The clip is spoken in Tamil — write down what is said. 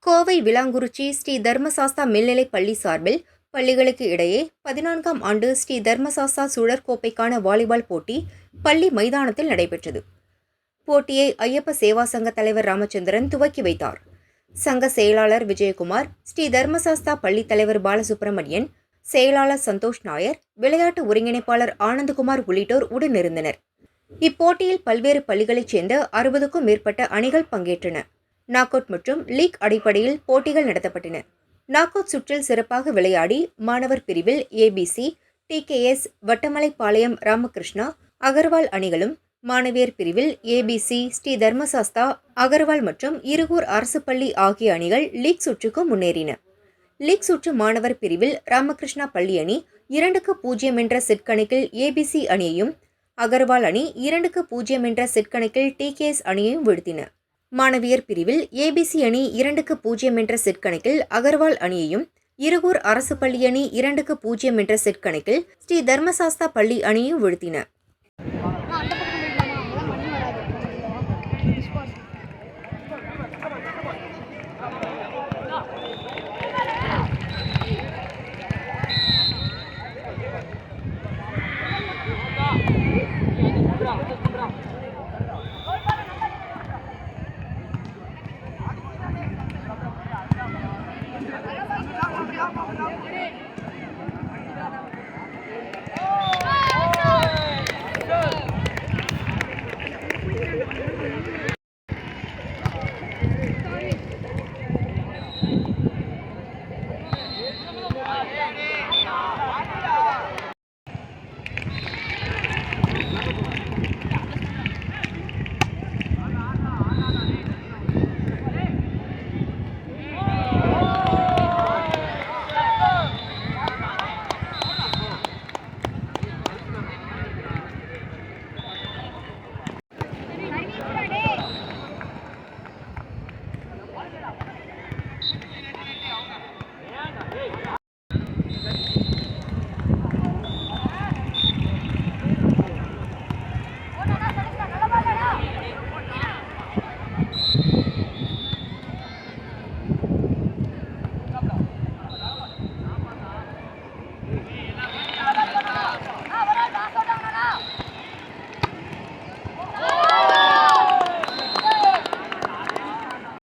கோவை விளாங்குறிச்சி ஸ்ரீ தர்மசாஸ்தா மேல்நிலைப் பள்ளி சார்பில் பள்ளிகளுக்கு இடையே 14ஆம் ஆண்டு ஸ்ரீ தர்மசாஸ்தா சுழற்கோப்பைக்கான வாலிபால் போட்டி பள்ளி மைதானத்தில் நடைபெற்றது. போட்டியை ஐயப்ப சேவா சங்க தலைவர் ராமச்சந்திரன் துவக்கி வைத்தார். சங்க செயலாளர் விஜயகுமார், ஸ்ரீ தர்மசாஸ்தா பள்ளி தலைவர் பாலசுப்ரமணியன், செயலாளர் சந்தோஷ் நாயர், விளையாட்டு ஒருங்கிணைப்பாளர் ஆனந்தகுமார் உள்ளிட்டோர் உடனிருந்தனர். இப்போட்டியில் பல்வேறு பள்ளிகளைச் சேர்ந்த 60க்கும் மேற்பட்ட அணிகள் பங்கேற்றன. நாக் அவுட் மற்றும் லீக் அடிப்படையில் போட்டிகள் நடத்தப்பட்டன. நாக் அவுட் சுற்றில் சிறப்பாக விளையாடி மாணவர் பிரிவில் ஏபிசி, டிகேஎஸ், வட்டமலைப்பாளையம் ராமகிருஷ்ணா, அகர்வால் அணிகளும், மாணவியர் பிரிவில் ஏபிசி, ஸ்ரீ தர்மசாஸ்தா, அகர்வால் மற்றும் இருகூர் அரசு பள்ளி ஆகிய அணிகள் லீக் சுற்றுக்கு முன்னேறின. லீக் சுற்று மாணவர் பிரிவில் ராமகிருஷ்ணா பள்ளி அணி 2-0 என்ற செட் கணக்கில் ஏபிசி அணியையும், அகர்வால் அணி 2-0 என்ற செட் கணக்கில் டிகேஎஸ் அணியையும் வீழ்த்தின. மாணவியர் பிரிவில் ஏபிசி அணி 2-0 என்ற செட் கணக்கில் அகர்வால் அணியையும், இருகூர் அரசு பள்ளி அணி 2-0 என்ற செட் கணக்கில் ஸ்ரீ தர்மசாஸ்தா பள்ளி அணியையும் வீழ்த்தின.